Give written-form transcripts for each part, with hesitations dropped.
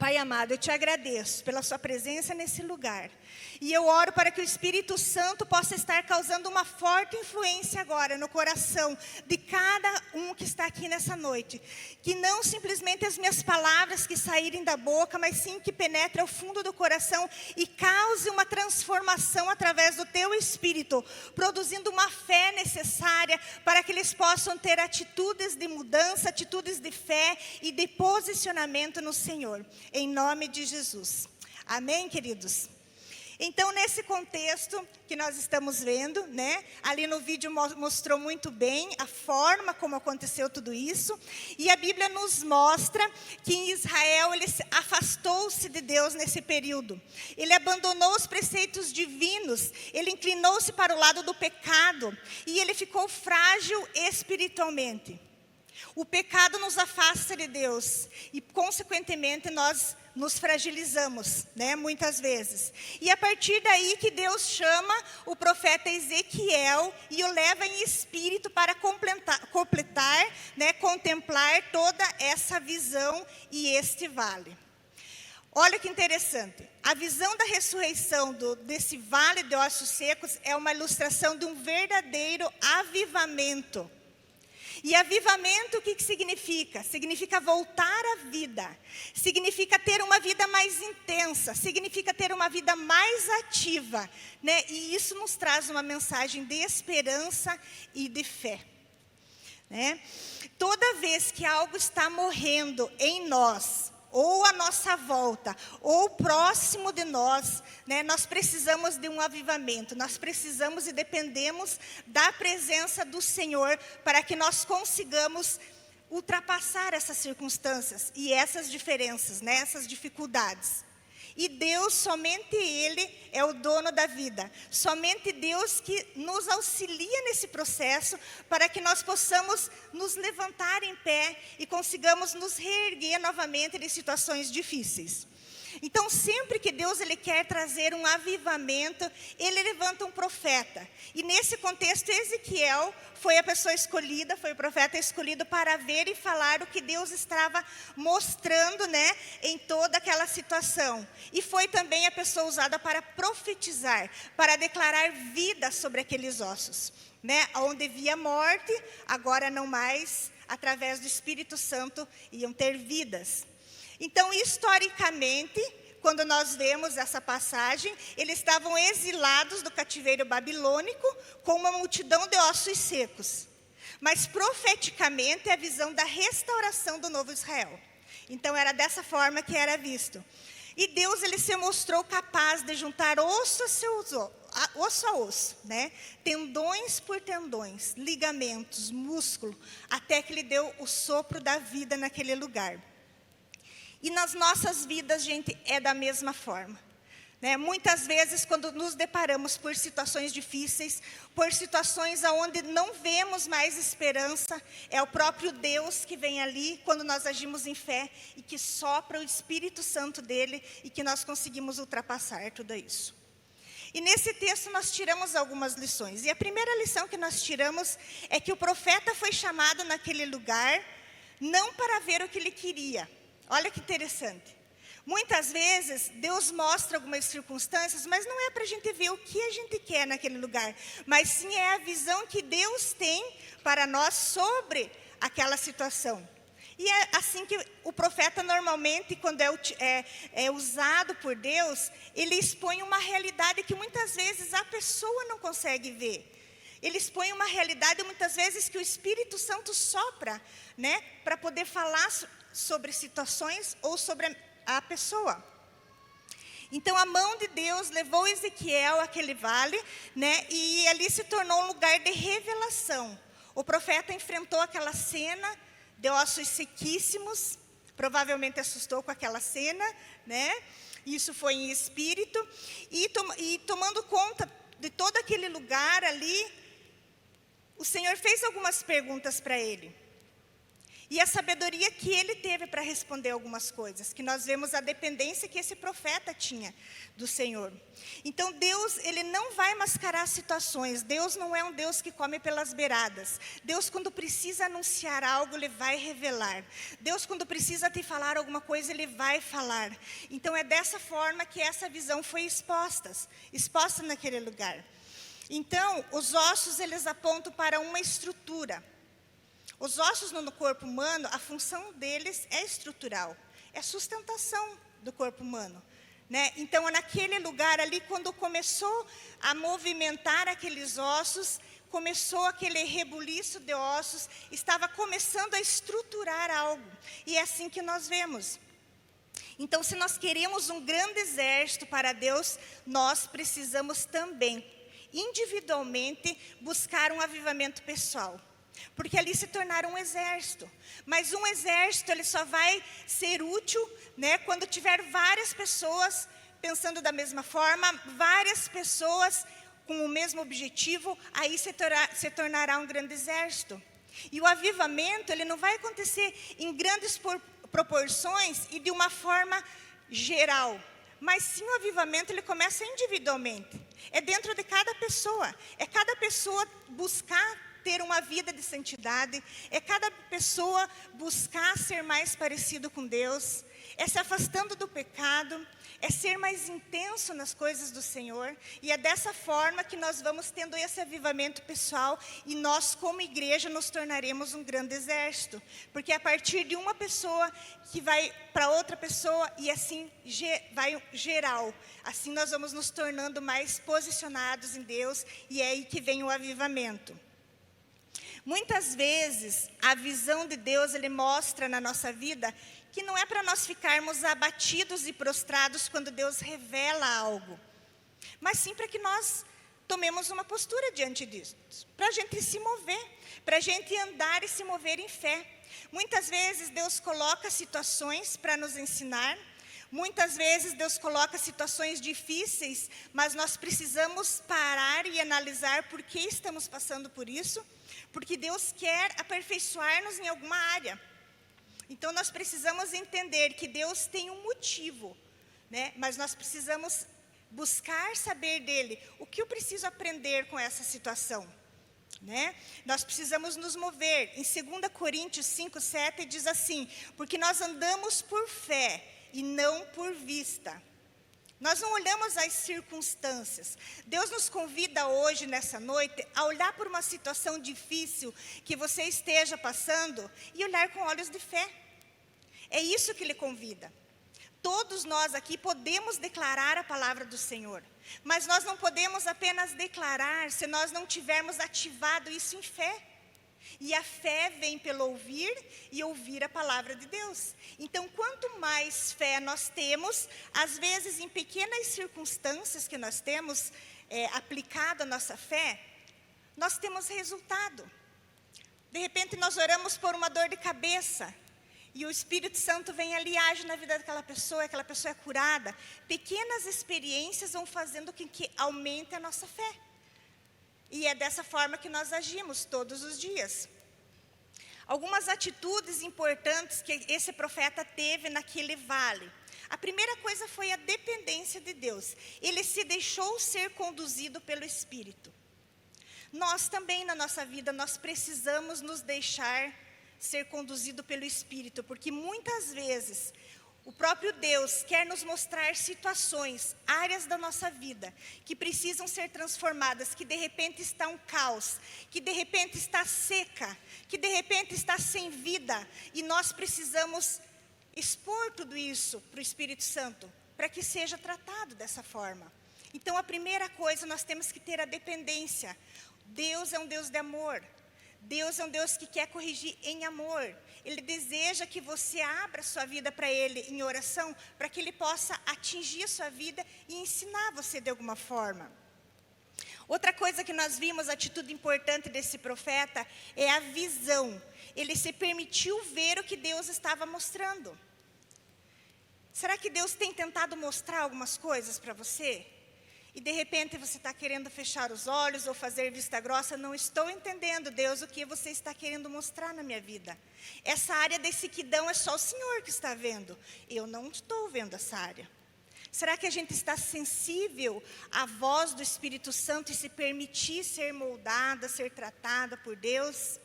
Pai amado, eu te agradeço pela sua presença nesse lugar. E eu oro para que o Espírito Santo possa estar causando uma forte influência agora no coração de cada um que está aqui nessa noite. Que não simplesmente as minhas palavras que saírem da boca, mas sim que penetre ao fundo do coração e cause uma transformação através do teu Espírito, produzindo uma fé necessária para que eles possam ter atitudes de mudança, atitudes de fé e de posicionamento no Senhor. Em nome de Jesus. Amém, queridos? Então, nesse contexto que nós estamos vendo, né? Ali no vídeo mostrou muito bem a forma como aconteceu tudo isso. E a Bíblia nos mostra que em Israel ele afastou-se de Deus nesse período. Ele abandonou os preceitos divinos, ele inclinou-se para o lado do pecado e ele ficou frágil espiritualmente. O pecado nos afasta de Deus e, consequentemente, nós nos fragilizamos, né, muitas vezes. E a partir daí que Deus chama o profeta Ezequiel e o leva em espírito para completar, né, contemplar toda essa visão e este vale. Olha que interessante, a visão da ressurreição desse vale de ossos secos é uma ilustração de um verdadeiro avivamento. E avivamento, o que significa? Significa voltar à vida, significa ter uma vida mais intensa, significa ter uma vida mais ativa, né? E isso nos traz uma mensagem de esperança e de fé, né? Toda vez que algo está morrendo em nós, ou à nossa volta, ou próximo de nós, né, nós precisamos de um avivamento, nós precisamos e dependemos da presença do Senhor para que nós consigamos ultrapassar essas circunstâncias e essas diferenças, né, essas dificuldades. E Deus, somente Ele é o dono da vida. Somente Deus que nos auxilia nesse processo para que nós possamos nos levantar em pé e consigamos nos reerguer novamente de situações difíceis. Então, sempre que Deus ele quer trazer um avivamento, Ele levanta um profeta. E nesse contexto, Ezequiel foi a pessoa escolhida, foi o profeta escolhido para ver e falar o que Deus estava mostrando, né, em toda aquela situação. E foi também a pessoa usada para profetizar, para declarar vida sobre aqueles ossos, né, onde havia morte, agora não mais, através do Espírito Santo, iam ter vidas. Então, historicamente, quando nós vemos essa passagem, eles estavam exilados do cativeiro babilônico com uma multidão de ossos secos. Mas, profeticamente, é a visão da restauração do novo Israel. Então, era dessa forma que era visto. E Deus ele se mostrou capaz de juntar osso a osso, né? Tendões por tendões, ligamentos, músculo, até que Ele deu o sopro da vida naquele lugar. E nas nossas vidas, gente, é da mesma forma, né? Muitas vezes, quando nos deparamos por situações difíceis, por situações onde não vemos mais esperança, é o próprio Deus que vem ali, quando nós agimos em fé, e que sopra o Espírito Santo dEle, e que nós conseguimos ultrapassar tudo isso. E nesse texto nós tiramos algumas lições. E a primeira lição que nós tiramos é que o profeta foi chamado naquele lugar, não para ver o que ele queria. Olha que interessante. Muitas vezes, Deus mostra algumas circunstâncias, mas não é para a gente ver o que a gente quer naquele lugar, mas sim é a visão que Deus tem para nós sobre aquela situação. E é assim que o profeta normalmente, quando é usado por Deus, ele expõe uma realidade que muitas vezes a pessoa não consegue ver. Ele expõe uma realidade muitas vezes que o Espírito Santo sopra, né, para poder falar sobre situações ou sobre a pessoa. Então, a mão de Deus levou Ezequiel àquele vale, né, e ali se tornou um lugar de revelação. O profeta enfrentou aquela cena de ossos sequíssimos, provavelmente assustou com aquela cena, né? Isso foi em espírito, e tomando conta de todo aquele lugar ali, o Senhor fez algumas perguntas para ele. E a sabedoria que ele teve para responder algumas coisas, que nós vemos a dependência que esse profeta tinha do Senhor. Então Deus, ele não vai mascarar situações. Deus não é um Deus que come pelas beiradas. Deus, quando precisa anunciar algo, ele vai revelar. Deus, quando precisa te falar alguma coisa, ele vai falar. Então é dessa forma que essa visão foi exposta naquele lugar. Então, os ossos, eles apontam para uma estrutura. Os ossos no corpo humano, a função deles é estrutural, é sustentação do corpo humano, né? Então, naquele lugar ali, quando começou a movimentar aqueles ossos, começou aquele rebuliço de ossos, estava começando a estruturar algo. E é assim que nós vemos. Então, se nós queremos um grande exército para Deus, nós precisamos também, individualmente, buscar um avivamento pessoal. Porque ali se tornaram um exército. Mas um exército, ele só vai ser útil, né, quando tiver várias pessoas pensando da mesma forma, várias pessoas com o mesmo objetivo, aí se tornará um grande exército. E o avivamento, ele não vai acontecer em grandes proporções e de uma forma geral. Mas sim, o avivamento, ele começa individualmente. É dentro de cada pessoa. É cada pessoa buscar ter uma vida de santidade, é cada pessoa buscar ser mais parecido com Deus, é se afastando do pecado, é ser mais intenso nas coisas do Senhor, e é dessa forma que nós vamos tendo esse avivamento pessoal, e nós como igreja nos tornaremos um grande exército, porque é a partir de uma pessoa que vai para outra pessoa, e assim vai geral, assim nós vamos nos tornando mais posicionados em Deus, e é aí que vem o avivamento. Muitas vezes, a visão de Deus, ele mostra na nossa vida que não é para nós ficarmos abatidos e prostrados quando Deus revela algo, mas sim para que nós tomemos uma postura diante disso, para a gente se mover, para a gente andar e se mover em fé. Muitas vezes Deus coloca situações para nos ensinar, muitas vezes Deus coloca situações difíceis, mas nós precisamos parar e analisar por que estamos passando por isso, porque Deus quer aperfeiçoar-nos em alguma área. Então nós precisamos entender que Deus tem um motivo, né? Mas nós precisamos buscar saber dele, o que eu preciso aprender com essa situação, né? Nós precisamos nos mover. Em 2 Coríntios 5:7 diz assim: porque nós andamos por fé e não por vista. Nós não olhamos as circunstâncias. Deus nos convida hoje, nessa noite, a olhar por uma situação difícil que você esteja passando e olhar com olhos de fé. É isso que Ele convida. Todos nós aqui podemos declarar a palavra do Senhor, mas nós não podemos apenas declarar se nós não tivermos ativado isso em fé. E a fé vem pelo ouvir e ouvir a palavra de Deus. Então, quanto mais fé nós temos, às vezes em pequenas circunstâncias que nós temos aplicado a nossa fé, nós temos resultado. De repente nós oramos por uma dor de cabeça, e o Espírito Santo vem ali e age na vida daquela pessoa é curada. Pequenas experiências vão fazendo com que aumente a nossa fé. E é dessa forma que nós agimos todos os dias. Algumas atitudes importantes que esse profeta teve naquele vale. A primeira coisa foi a dependência de Deus. Ele se deixou ser conduzido pelo Espírito. Nós também, na nossa vida, nós precisamos nos deixar ser conduzido pelo Espírito, porque muitas vezes o próprio Deus quer nos mostrar situações, áreas da nossa vida, que precisam ser transformadas, que de repente está um caos, que de repente está seca, que de repente está sem vida, e nós precisamos expor tudo isso para o Espírito Santo, para que seja tratado dessa forma. Então, a primeira coisa, nós temos que ter a dependência. Deus é um Deus de amor. Deus é um Deus que quer corrigir em amor. Ele deseja que você abra sua vida para Ele em oração, para que Ele possa atingir a sua vida e ensinar você de alguma forma. Outra coisa que nós vimos, atitude importante desse profeta, é a visão. Ele se permitiu ver o que Deus estava mostrando. Será que Deus tem tentado mostrar algumas coisas para você? E de repente você está querendo fechar os olhos ou fazer vista grossa. Não estou entendendo, Deus, o que você está querendo mostrar na minha vida. Essa área de sequidão é só o Senhor que está vendo. Eu não estou vendo essa área. Será que a gente está sensível à voz do Espírito Santo e se permitir ser moldada, ser tratada por Deus?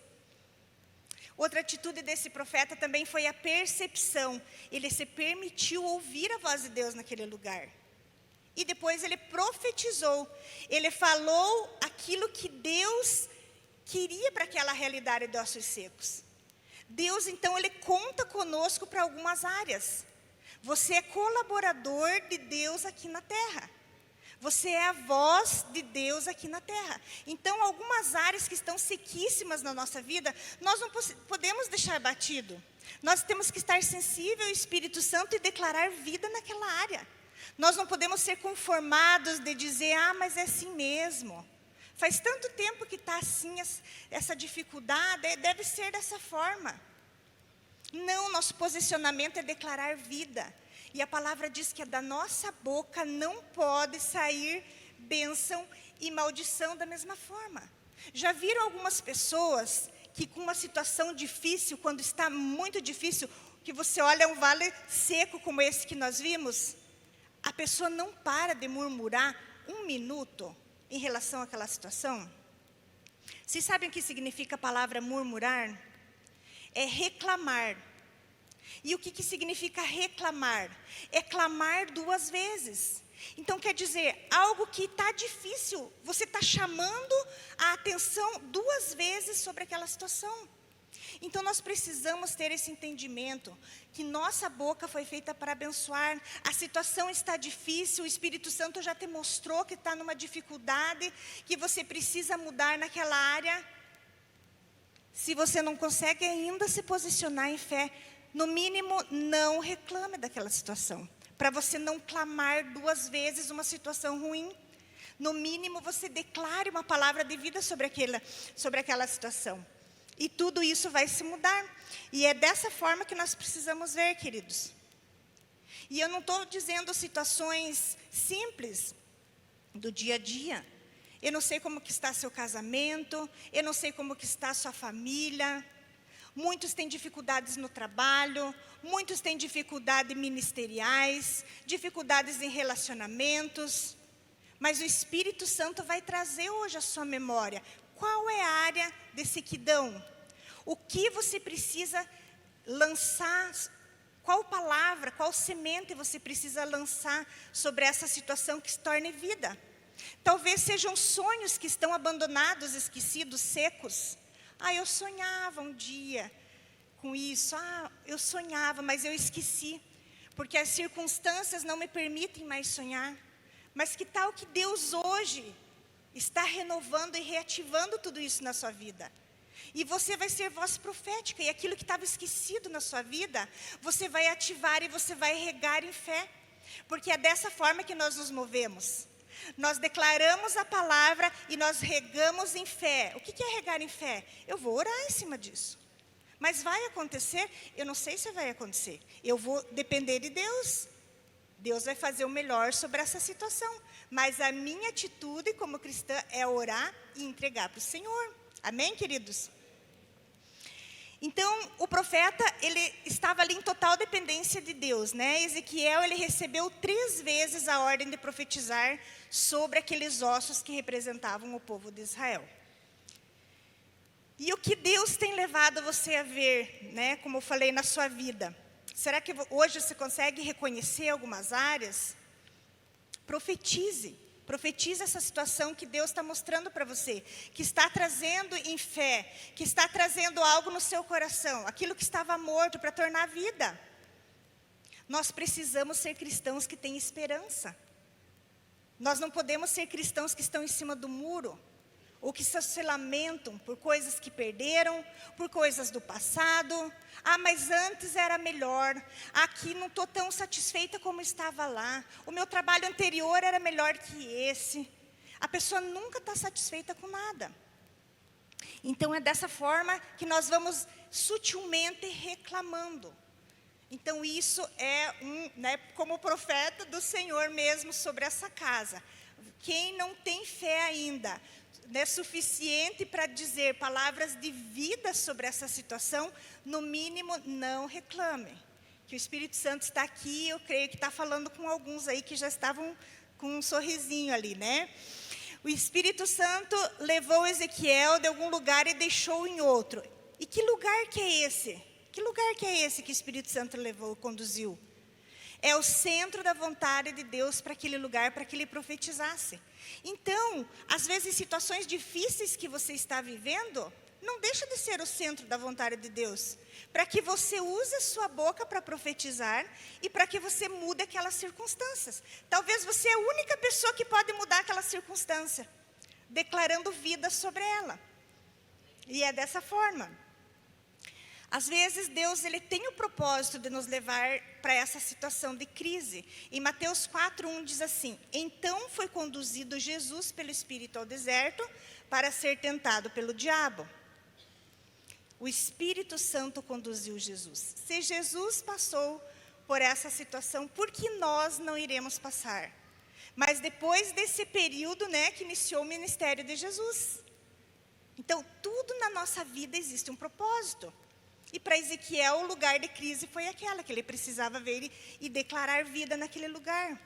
Outra atitude desse profeta também foi a percepção. Ele se permitiu ouvir a voz de Deus naquele lugar. E depois ele profetizou. Ele falou aquilo que Deus queria para aquela realidade de ossos secos. Deus, então, ele conta conosco para algumas áreas. Você é colaborador de Deus aqui na terra. Você é a voz de Deus aqui na terra. Então, algumas áreas que estão sequíssimas na nossa vida, nós não podemos deixar batido. Nós temos que estar sensível ao Espírito Santo e declarar vida naquela área. Nós não podemos ser conformados de dizer, mas é assim mesmo. Faz tanto tempo que está assim, essa dificuldade, deve ser dessa forma. Não, nosso posicionamento é declarar vida. E a palavra diz que da nossa boca não pode sair bênção e maldição da mesma forma. Já viram algumas pessoas que com uma situação difícil, quando está muito difícil, que você olha um vale seco como esse que nós vimos, a pessoa não para de murmurar um minuto em relação àquela situação? Vocês sabem o que significa a palavra murmurar? É reclamar. E o que significa reclamar? É clamar duas vezes. Então, quer dizer, algo que está difícil, você está chamando a atenção duas vezes sobre aquela situação. Então, nós precisamos ter esse entendimento, que nossa boca foi feita para abençoar. A situação está difícil, o Espírito Santo já te mostrou que está numa dificuldade, que você precisa mudar naquela área. Se você não consegue ainda se posicionar em fé, no mínimo, não reclame daquela situação. Para você não clamar duas vezes uma situação ruim. No mínimo, você declare uma palavra de vida sobre aquela situação. E tudo isso vai se mudar. E é dessa forma que nós precisamos ver, queridos. E eu não estou dizendo situações simples do dia a dia. Eu não sei como que está seu casamento, eu não sei como que está sua família. Muitos têm dificuldades no trabalho, muitos têm dificuldades ministeriais, dificuldades em relacionamentos. Mas o Espírito Santo vai trazer hoje à sua memória. Qual é a área de sequidão? O que você precisa lançar? Qual palavra, qual semente você precisa lançar sobre essa situação que se torne vida? Talvez sejam sonhos que estão abandonados, esquecidos, secos. Eu sonhava um dia com isso. Eu sonhava, mas eu esqueci. Porque as circunstâncias não me permitem mais sonhar. Mas que tal que Deus hoje está renovando e reativando tudo isso na sua vida? E você vai ser voz profética. E aquilo que estava esquecido na sua vida, você vai ativar e você vai regar em fé. Porque é dessa forma que nós nos movemos. Nós declaramos a palavra e nós regamos em fé. O que é regar em fé? Eu vou orar em cima disso. Mas vai acontecer? Eu não sei se vai acontecer. Eu vou depender de Deus. Deus vai fazer o melhor sobre essa situação. Mas a minha atitude como cristã é orar e entregar para o Senhor. Amém, queridos? Então, o profeta, ele estava ali em total dependência de Deus, né? Ezequiel, ele recebeu 3 vezes a ordem de profetizar sobre aqueles ossos que representavam o povo de Israel. E o que Deus tem levado você a ver, né? Como eu falei, na sua vida. Será que hoje você consegue reconhecer algumas áreas? Profetize. Profetize essa situação que Deus está mostrando para você, que está trazendo em fé, que está trazendo algo no seu coração, aquilo que estava morto para tornar vida. Nós precisamos ser cristãos que têm esperança. Nós não podemos ser cristãos que estão em cima do muro, ou que se lamentam por coisas que perderam, por coisas do passado. Mas antes era melhor. Aqui não estou tão satisfeita como estava lá. O meu trabalho anterior era melhor que esse. A pessoa nunca está satisfeita com nada. Então é dessa forma que nós vamos sutilmente reclamando. Então isso é como profeta do Senhor mesmo sobre essa casa. quem não tem fé ainda, né, suficiente para dizer palavras de vida sobre essa situação, no mínimo, não reclame. Que o Espírito Santo está aqui, eu creio que está falando com alguns aí que já estavam com um sorrisinho ali, né? O Espírito Santo levou Ezequiel de algum lugar e deixou em outro. E que lugar que é esse? Que lugar que é esse que o Espírito Santo levou, conduziu? É o centro da vontade de Deus para aquele lugar, para que ele profetizasse. Então, às vezes, situações difíceis que você está vivendo, não deixa de ser o centro da vontade de Deus. Para que você use a sua boca para profetizar e para que você mude aquelas circunstâncias. Talvez você é a única pessoa que pode mudar aquela circunstância, declarando vida sobre ela. E é dessa forma. Às vezes, Deus ele tem o propósito de nos levar para essa situação de crise. Em Mateus 4:1 diz assim: então foi conduzido Jesus pelo Espírito ao deserto para ser tentado pelo diabo. O Espírito Santo conduziu Jesus. Se Jesus passou por essa situação, por que nós não iremos passar? Mas depois desse período, né, que iniciou o ministério de Jesus. Então, tudo na nossa vida existe um propósito. E para Ezequiel, o lugar de crise foi aquela, que ele precisava ver e declarar vida naquele lugar.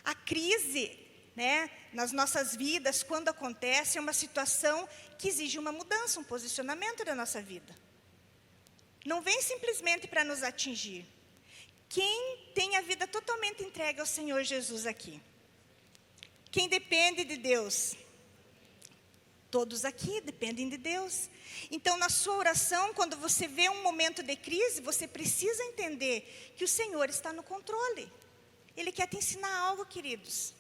A crise, né, nas nossas vidas, quando acontece, é uma situação que exige uma mudança, um posicionamento da nossa vida. Não vem simplesmente para nos atingir. Quem tem a vida totalmente entregue ao Senhor Jesus aqui? Quem depende de Deus? Todos aqui dependem de Deus. Então, na sua oração, quando você vê um momento de crise, você precisa entender que o Senhor está no controle. Ele quer te ensinar algo, queridos.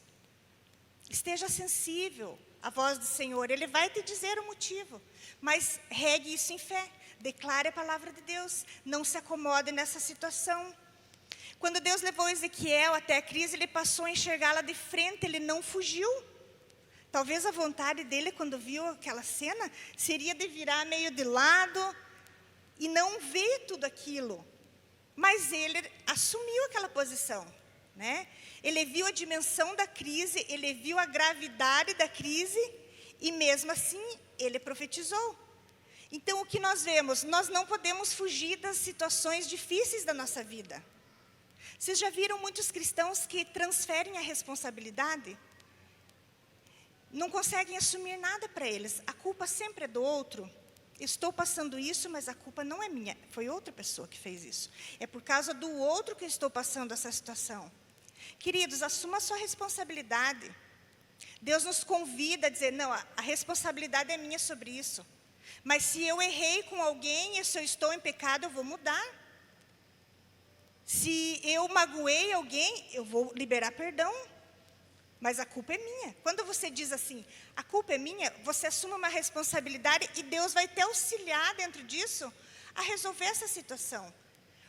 Esteja sensível à voz do Senhor. Ele vai te dizer o motivo. Mas regue isso em fé. Declare a palavra de Deus. Não se acomode nessa situação. Quando Deus levou Ezequiel até a crise, ele passou a enxergá-la de frente. Ele não fugiu. Talvez a vontade dele, quando viu aquela cena, seria de virar meio de lado e não ver tudo aquilo. Mas ele assumiu aquela posição, né? Ele viu a dimensão da crise, ele viu a gravidade da crise e mesmo assim ele profetizou. Então o que nós vemos? Nós não podemos fugir das situações difíceis da nossa vida. Vocês já viram muitos cristãos que transferem a responsabilidade? Não conseguem assumir nada para eles. A culpa sempre é do outro. Estou passando isso, mas a culpa não é minha. Foi outra pessoa que fez isso. É por causa do outro que eu estou passando essa situação. Queridos, assuma a sua responsabilidade. Deus nos convida a dizer, não, a responsabilidade é minha sobre isso. Mas se eu errei com alguém e se eu estou em pecado, eu vou mudar. Se eu magoei alguém, eu vou liberar perdão. Mas a culpa é minha. Quando você diz assim, a culpa é minha, você assume uma responsabilidade e Deus vai te auxiliar dentro disso a resolver essa situação.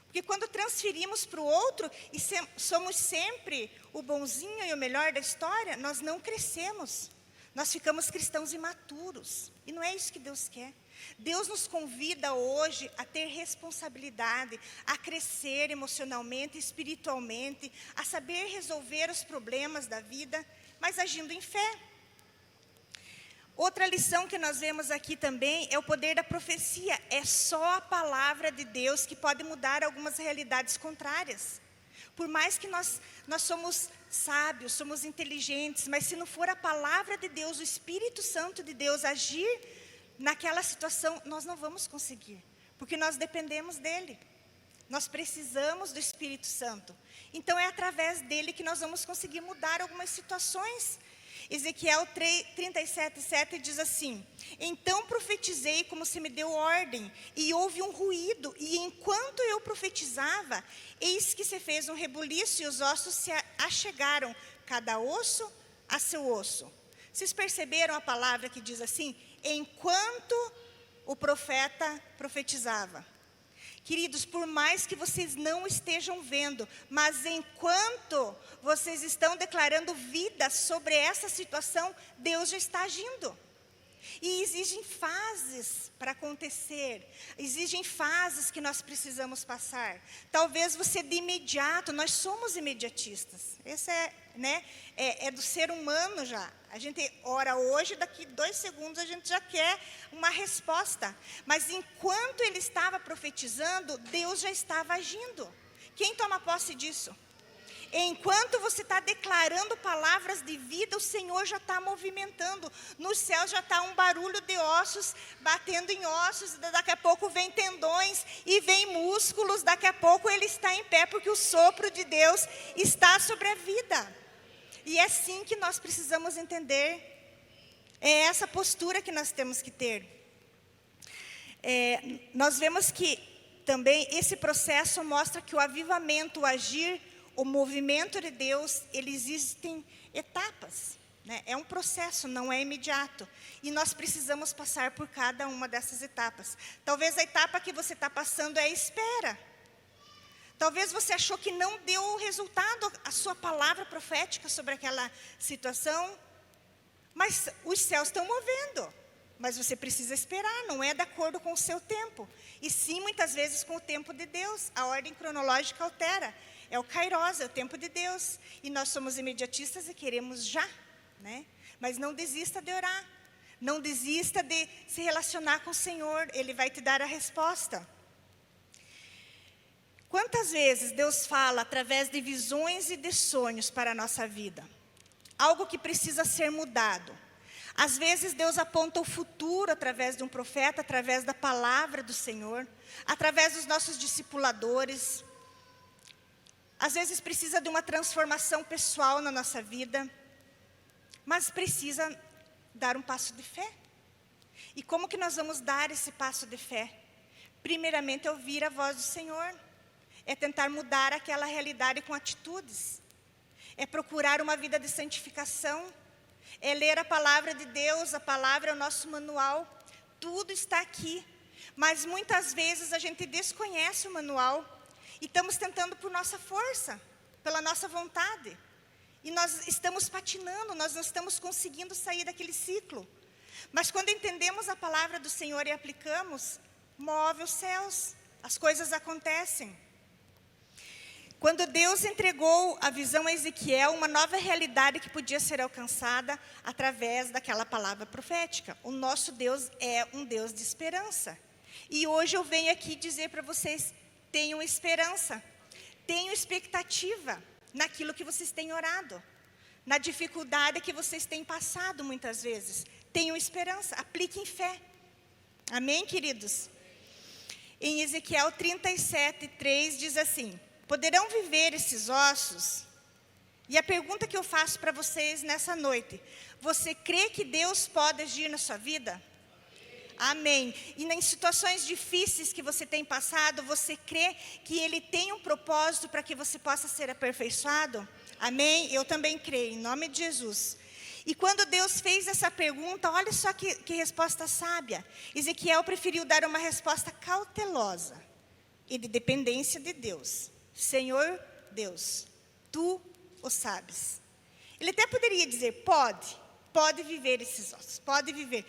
Porque quando transferimos para o outro e somos sempre o bonzinho e o melhor da história, nós não crescemos. Nós ficamos cristãos imaturos. E não é isso que Deus quer. Deus nos convida hoje a ter responsabilidade, a crescer emocionalmente, espiritualmente, a saber resolver os problemas da vida, mas agindo em fé. Outra lição que nós vemos aqui também é o poder da profecia. É só a palavra de Deus que pode mudar algumas realidades contrárias. Por mais que nós somos sábios, somos inteligentes, mas se não for a palavra de Deus, o Espírito Santo de Deus agir naquela situação, nós não vamos conseguir, porque nós dependemos dele. Nós precisamos do Espírito Santo. Então, é através dele que nós vamos conseguir mudar algumas situações. Ezequiel 37:7 diz assim, então profetizei como se me deu ordem, e houve um ruído, e enquanto eu profetizava, eis que se fez um rebuliço, e os ossos se achegaram, cada osso a seu osso. Vocês perceberam a palavra que diz assim? Enquanto o profeta profetizava. Queridos, por mais que vocês não estejam vendo, mas enquanto vocês estão declarando vida sobre essa situação, Deus já está agindo. E exigem fases para acontecer, exigem fases que nós precisamos passar. Talvez você de imediato, nós somos imediatistas. Esse é do ser humano já. A gente ora hoje, daqui 2 segundos a gente já quer uma resposta. Mas enquanto ele estava profetizando, Deus já estava agindo. Quem toma posse disso? Enquanto você está declarando palavras de vida, o Senhor já está movimentando. No céu já está um barulho de ossos batendo em ossos. Daqui a pouco vem tendões e vem músculos. Daqui a pouco ele está em pé, porque o sopro de Deus está sobre a vida. E é assim que nós precisamos entender. É essa postura que nós temos que ter. Nós vemos que também esse processo mostra que o avivamento, o agir, o movimento de Deus, existem etapas, né? É um processo, não é imediato. E nós precisamos passar por cada uma dessas etapas. Talvez a etapa que você está passando é a espera. Talvez você achou que não deu resultado a sua palavra profética sobre aquela situação. Mas os céus estão movendo. Mas você precisa esperar, não é de acordo com o seu tempo. E sim, muitas vezes, com o tempo de Deus. A ordem cronológica altera. É o Kairos, é o tempo de Deus. E nós somos imediatistas e queremos já, né? Mas não desista de orar. Não desista de se relacionar com o Senhor. Ele vai te dar a resposta. Quantas vezes Deus fala através de visões e de sonhos para a nossa vida? Algo que precisa ser mudado. Às vezes Deus aponta o futuro através de um profeta, através da palavra do Senhor, através dos nossos discipuladores. Às vezes precisa de uma transformação pessoal na nossa vida, mas precisa dar um passo de fé. E como que nós vamos dar esse passo de fé? Primeiramente é ouvir a voz do Senhor, é tentar mudar aquela realidade com atitudes, é procurar uma vida de santificação, é ler a palavra de Deus. A palavra é o nosso manual, tudo está aqui, mas muitas vezes a gente desconhece o manual, e estamos tentando por nossa força, pela nossa vontade. E nós estamos patinando, nós não estamos conseguindo sair daquele ciclo. Mas quando entendemos a palavra do Senhor e aplicamos, move os céus, as coisas acontecem. Quando Deus entregou a visão a Ezequiel, uma nova realidade que podia ser alcançada através daquela palavra profética. O nosso Deus é um Deus de esperança. E hoje eu venho aqui dizer para vocês, tenham esperança, tenham expectativa naquilo que vocês têm orado, na dificuldade que vocês têm passado muitas vezes. Tenham esperança, apliquem fé. Amém, queridos? Em Ezequiel 37:3 diz assim: poderão viver esses ossos? E a pergunta que eu faço para vocês nessa noite: você crê que Deus pode agir na sua vida? Amém. E em situações difíceis que você tem passado, você crê que Ele tem um propósito para que você possa ser aperfeiçoado? Amém? Eu também creio, em nome de Jesus. E quando Deus fez essa pergunta, olha só que resposta sábia. Ezequiel preferiu dar uma resposta cautelosa e de dependência de Deus. Senhor Deus, Tu o sabes. Ele até poderia dizer, pode viver esses ossos, pode viver.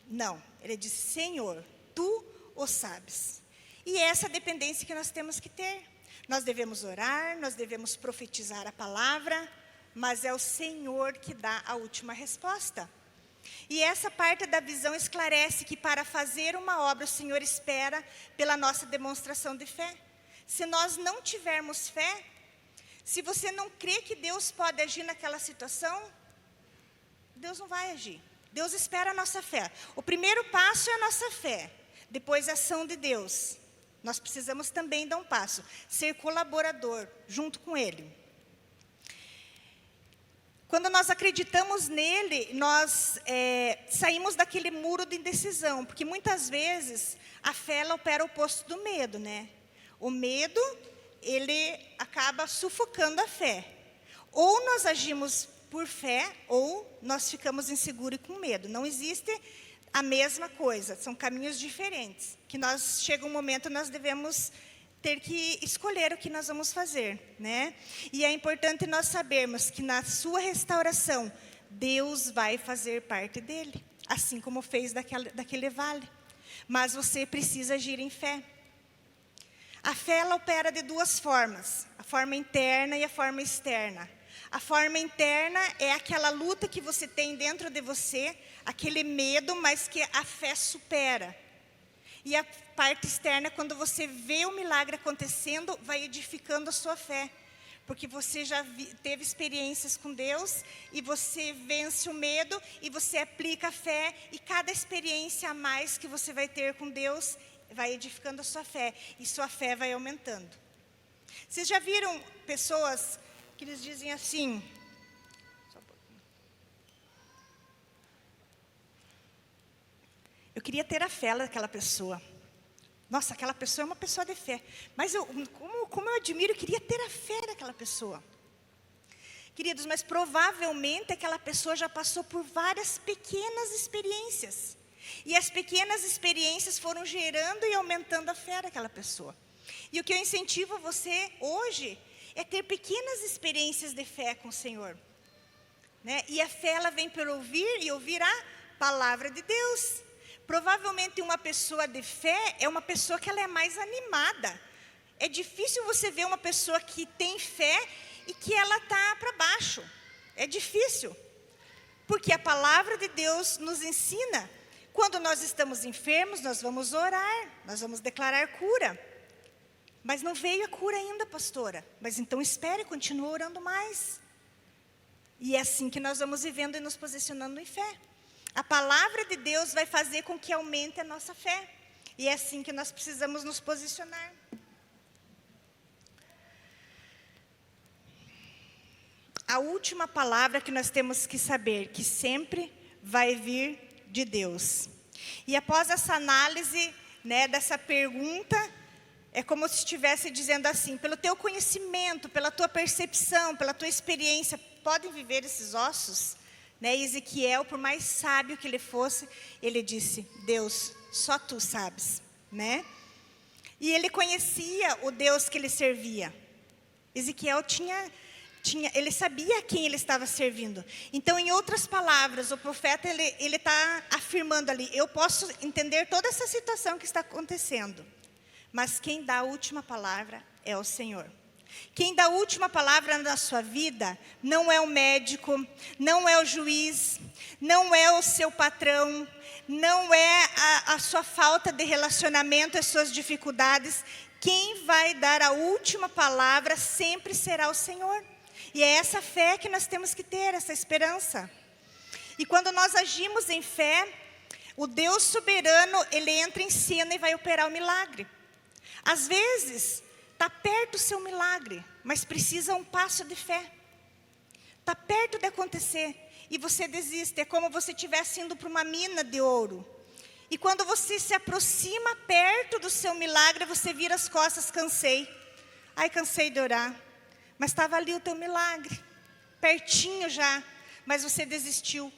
Não, ele disse, Senhor, Tu o sabes. E é essa dependência que nós temos que ter. Nós devemos orar, nós devemos profetizar a palavra, mas é o Senhor que dá a última resposta. E essa parte da visão esclarece que para fazer uma obra, o Senhor espera pela nossa demonstração de fé. Se nós não tivermos fé, se você não crê que Deus pode agir naquela situação, Deus não vai agir. Deus espera a nossa fé. O primeiro passo é a nossa fé, depois a ação de Deus. Nós precisamos também dar um passo, ser colaborador junto com Ele. Quando nós acreditamos nele, nós saímos daquele muro de indecisão, porque muitas vezes a fé ela opera o oposto do medo, né? O medo, ele acaba sufocando a fé. Ou nós agimos por fé, ou nós ficamos inseguros e com medo. Não existe a mesma coisa, são caminhos diferentes. Que chega um momento, nós devemos ter que escolher o que nós vamos fazer, né? E é importante nós sabermos que na sua restauração, Deus vai fazer parte dele. assim como fez daquele vale. Mas você precisa agir em fé. A fé, ela opera de duas formas, a forma interna e a forma externa. A forma interna é aquela luta que você tem dentro de você, aquele medo, mas que a fé supera. E a parte externa, quando você vê o milagre acontecendo, vai edificando a sua fé. Porque você já teve experiências com Deus, e você vence o medo, e você aplica a fé, e cada experiência a mais que você vai ter com Deus, vai edificando a sua fé, e sua fé vai aumentando. Vocês já viram pessoas que eles dizem assim... Só um pouquinho. Eu queria ter a fé daquela pessoa. Nossa, aquela pessoa é uma pessoa de fé. Mas como eu admiro, eu queria ter a fé daquela pessoa. Queridos, mas provavelmente aquela pessoa já passou por várias pequenas experiências. E as pequenas experiências foram gerando e aumentando a fé daquela pessoa. E o que eu incentivo você hoje é ter pequenas experiências de fé com o Senhor. Né? E a fé, ela vem por ouvir e ouvir a palavra de Deus. Provavelmente uma pessoa de fé é uma pessoa que ela é mais animada. É difícil você ver uma pessoa que tem fé e que ela está para baixo. É difícil. Porque a palavra de Deus nos ensina. Quando nós estamos enfermos, nós vamos orar, nós vamos declarar cura. Mas não veio a cura ainda, pastora. Mas então espere, continue orando mais. E é assim que nós vamos vivendo e nos posicionando em fé. A palavra de Deus vai fazer com que aumente a nossa fé. E é assim que nós precisamos nos posicionar. A última palavra que nós temos que saber, que sempre vai vir de Deus. E após essa análise, né, dessa pergunta, é como se estivesse dizendo assim, pelo teu conhecimento, pela tua percepção, pela tua experiência, podem viver esses ossos? Né, Ezequiel, por mais sábio que ele fosse, ele disse, Deus, só tu sabes. Né? E ele conhecia o Deus que ele servia. Ezequiel ele sabia a quem ele estava servindo. Então, em outras palavras, o profeta ele está afirmando ali, eu posso entender toda essa situação que está acontecendo, mas quem dá a última palavra é o Senhor. Quem dá a última palavra na sua vida não é o médico, não é o juiz, não é o seu patrão, não é a sua falta de relacionamento, as suas dificuldades. Quem vai dar a última palavra sempre será o Senhor. E é essa fé que nós temos que ter, essa esperança. E quando nós agimos em fé, o Deus soberano, ele entra em cena e vai operar o milagre. Às vezes, está perto o seu milagre, mas precisa um passo de fé. Está perto de acontecer e você desiste. É como você estivesse indo para uma mina de ouro. E quando você se aproxima perto do seu milagre, você vira as costas, cansei. Ai, cansei de orar. Mas estava ali o teu milagre, pertinho já, mas você desistiu.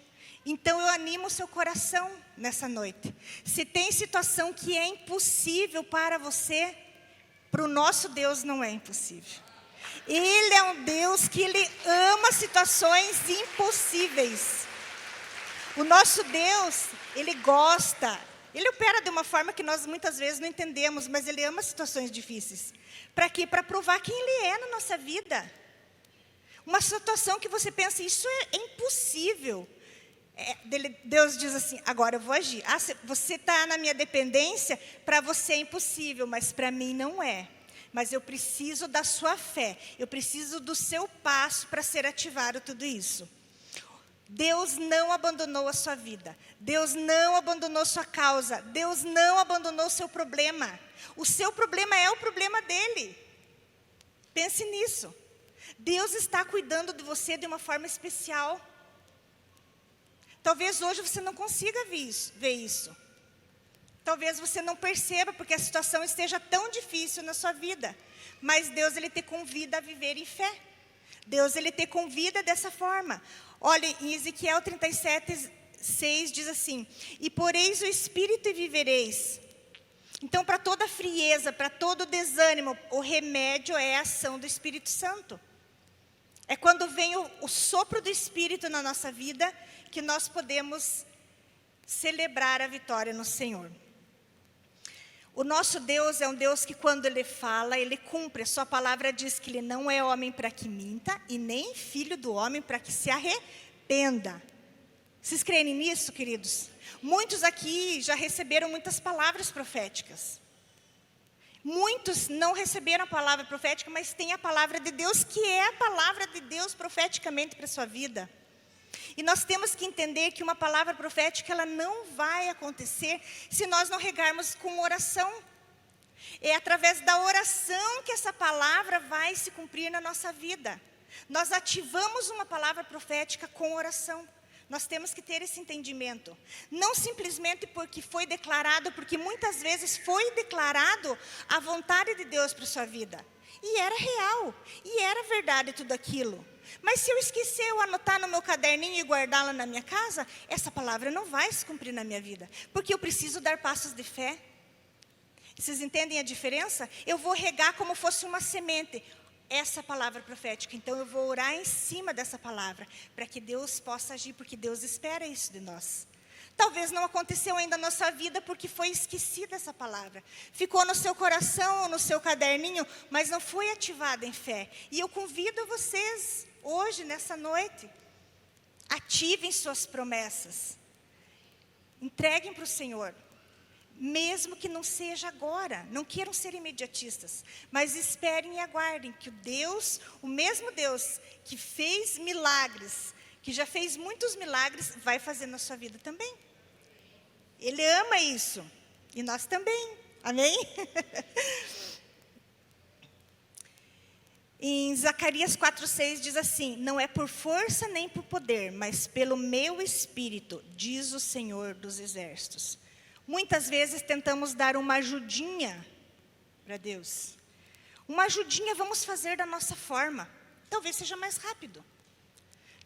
Então eu animo o seu coração nessa noite. Se tem situação que é impossível para você, para o nosso Deus não é impossível. Ele é um Deus que ele ama situações impossíveis. O nosso Deus, ele gosta, ele opera de uma forma que nós muitas vezes não entendemos, mas ele ama situações difíceis. Para quê? Para provar quem ele é na nossa vida. Uma situação que você pensa, isso é impossível. Deus diz assim, agora eu vou agir. Ah, você está na minha dependência, para você é impossível, mas para mim não é. Mas eu preciso da sua fé, eu preciso do seu passo para ser ativado tudo isso. Deus não abandonou a sua vida, Deus não abandonou sua causa, Deus não abandonou o seu problema. O seu problema é o problema dele. Pense nisso. Deus está cuidando de você de uma forma especial. Talvez hoje você não consiga ver isso. Talvez você não perceba, porque a situação esteja tão difícil na sua vida. Mas Deus, ele te convida a viver em fé. Deus, ele te convida dessa forma. Olha, em Ezequiel 37:6 diz assim, e poreis o Espírito e vivereis. Então, para toda frieza, para todo desânimo, o remédio é a ação do Espírito Santo. É quando vem o sopro do Espírito na nossa vida, que nós podemos celebrar a vitória no Senhor. O nosso Deus é um Deus que quando Ele fala, Ele cumpre. A sua palavra diz que Ele não é homem para que minta e nem filho do homem para que se arrependa. Vocês creem nisso, queridos? Muitos aqui já receberam muitas palavras proféticas. Muitos não receberam a palavra profética, mas têm a palavra de Deus, que é a palavra de Deus profeticamente para a sua vida. E nós temos que entender que uma palavra profética, ela não vai acontecer se nós não regarmos com oração. É através da oração que essa palavra vai se cumprir na nossa vida. Nós ativamos uma palavra profética com oração. Nós temos que ter esse entendimento. Não simplesmente porque foi declarado, porque muitas vezes foi declarado a vontade de Deus para a sua vida. E era real, e era verdade tudo aquilo. Mas se eu esquecer, eu anotar no meu caderninho e guardá-la na minha casa, essa palavra não vai se cumprir na minha vida. Porque eu preciso dar passos de fé. Vocês entendem a diferença? Eu vou regar como fosse uma semente essa palavra profética. Então eu vou orar em cima dessa palavra, para que Deus possa agir, porque Deus espera isso de nós. Talvez não aconteceu ainda na nossa vida, porque foi esquecida essa palavra. Ficou no seu coração ou no seu caderninho, mas não foi ativada em fé. E eu convido vocês, hoje, nessa noite, ativem suas promessas. Entreguem para o Senhor. Mesmo que não seja agora, não queiram ser imediatistas, mas esperem e aguardem que o mesmo Deus que fez milagres, que já fez muitos milagres, vai fazer na sua vida também. Ele ama isso, e nós também, amém? Em Zacarias 4:6 diz assim: não é por força nem por poder, mas pelo meu Espírito, diz o Senhor dos Exércitos. Muitas vezes tentamos dar uma ajudinha para Deus. Uma ajudinha vamos fazer da nossa forma. Talvez seja mais rápido.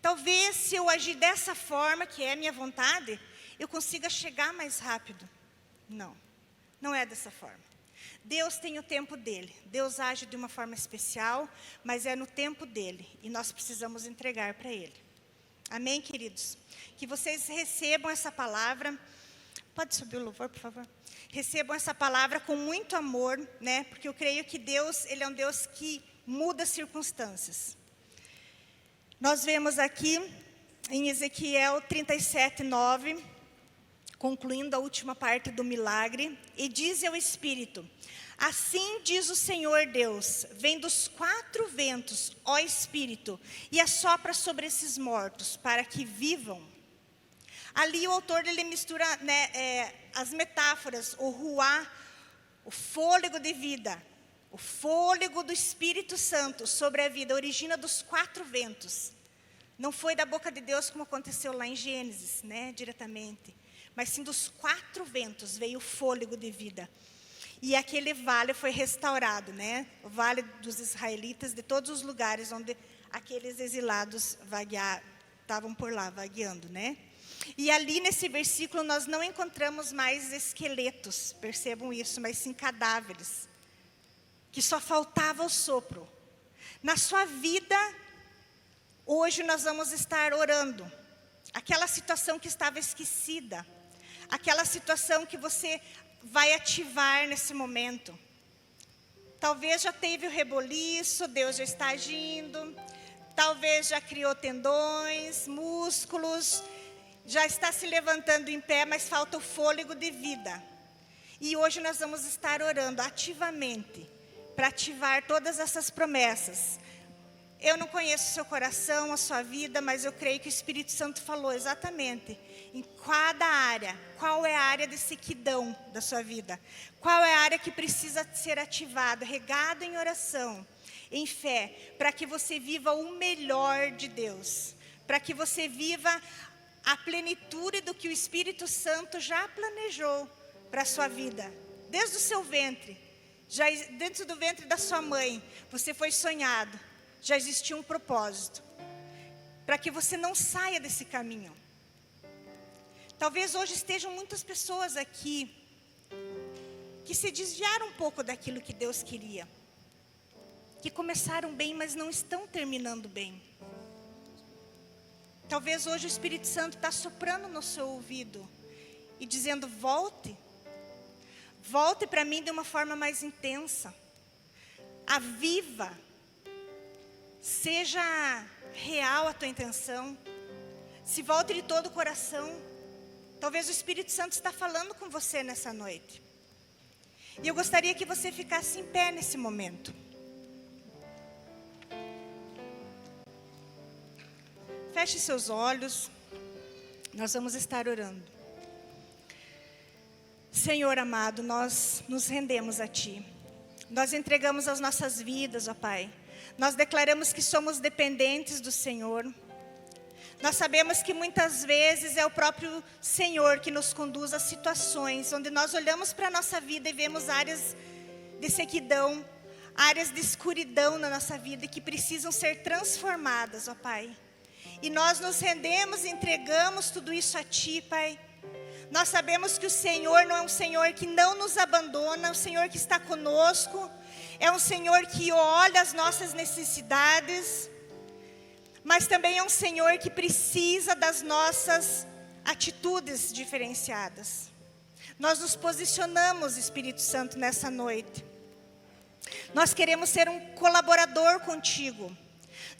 Talvez se eu agir dessa forma, que é a minha vontade, eu consiga chegar mais rápido. Não, não é dessa forma. Deus tem o tempo dele. Deus age de uma forma especial, mas é no tempo dele. E nós precisamos entregar para ele. Amém, queridos? Que vocês recebam essa palavra. Pode subir o louvor, por favor? Recebam essa palavra com muito amor, né? Porque eu creio que Deus, Ele é um Deus que muda circunstâncias. Nós vemos aqui em Ezequiel 37:9, concluindo a última parte do milagre, e diz ao Espírito: assim diz o Senhor Deus, vem dos 4 ventos, ó Espírito, e assopra sobre esses mortos, para que vivam. Ali o autor ele mistura, né, as metáforas, o ruá, o fôlego de vida, o fôlego do Espírito Santo sobre a vida, origina dos 4 ventos. Não foi da boca de Deus como aconteceu lá em Gênesis, né, diretamente, mas sim dos 4 ventos veio o fôlego de vida. E aquele vale foi restaurado, né, o vale dos israelitas, de todos os lugares onde aqueles exilados estavam por lá, vagueando, né. E ali nesse versículo nós não encontramos mais esqueletos, percebam isso, mas sim cadáveres, que só faltava o sopro. Na sua vida, hoje nós vamos estar orando, aquela situação que estava esquecida, aquela situação que você vai ativar nesse momento. Talvez já teve o reboliço, Deus já está agindo, talvez já criou tendões, músculos, já está se levantando em pé, mas falta o fôlego de vida. E hoje nós vamos estar orando ativamente, para ativar todas essas promessas. Eu não conheço o seu coração, a sua vida, mas eu creio que o Espírito Santo falou exatamente em cada área. Qual é a área de sequidão da sua vida? Qual é a área que precisa ser ativada, regada em oração, em fé, para que você viva o melhor de Deus, para que você viva a plenitude do que o Espírito Santo já planejou para a sua vida. Desde o seu ventre, já dentro do ventre da sua mãe, você foi sonhado, já existia um propósito, para que você não saia desse caminho. Talvez hoje estejam muitas pessoas aqui, que se desviaram um pouco daquilo que Deus queria, que começaram bem, mas não estão terminando bem. Talvez hoje o Espírito Santo está soprando no seu ouvido e dizendo: volte. Volte para mim de uma forma mais intensa. Aviva. Seja real a tua intenção. Se volte de todo o coração. Talvez o Espírito Santo está falando com você nessa noite. E eu gostaria que você ficasse em pé nesse momento. Feche seus olhos. Nós vamos estar orando. Senhor amado, nós nos rendemos a Ti. Nós entregamos as nossas vidas, ó Pai. Nós declaramos que somos dependentes do Senhor. Nós sabemos que muitas vezes é o próprio Senhor que nos conduz a situações onde nós olhamos para a nossa vida e vemos áreas de sequidão, áreas de escuridão na nossa vida que precisam ser transformadas, ó Pai. E nós nos rendemos e entregamos tudo isso a Ti, Pai. Nós sabemos que o Senhor não é um Senhor que não nos abandona, é um Senhor que está conosco, é um Senhor que olha as nossas necessidades, mas também é um Senhor que precisa das nossas atitudes diferenciadas. Nós nos posicionamos, Espírito Santo, nessa noite. Nós queremos ser um colaborador contigo.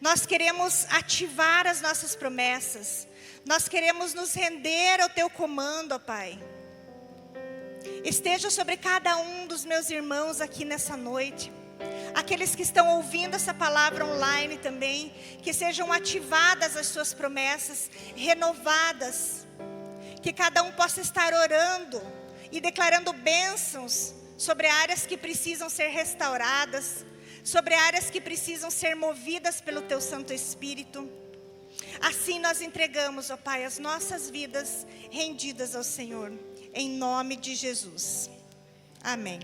Nós queremos ativar as nossas promessas. Nós queremos nos render ao Teu comando, ó Pai. Esteja sobre cada um dos meus irmãos aqui nessa noite. Aqueles que estão ouvindo essa palavra online também, que sejam ativadas as suas promessas, renovadas. Que cada um possa estar orando e declarando bênçãos sobre áreas que precisam ser restauradas, sobre áreas que precisam ser movidas pelo Teu Santo Espírito. Assim nós entregamos, ó Pai, as nossas vidas rendidas ao Senhor, em nome de Jesus. Amém.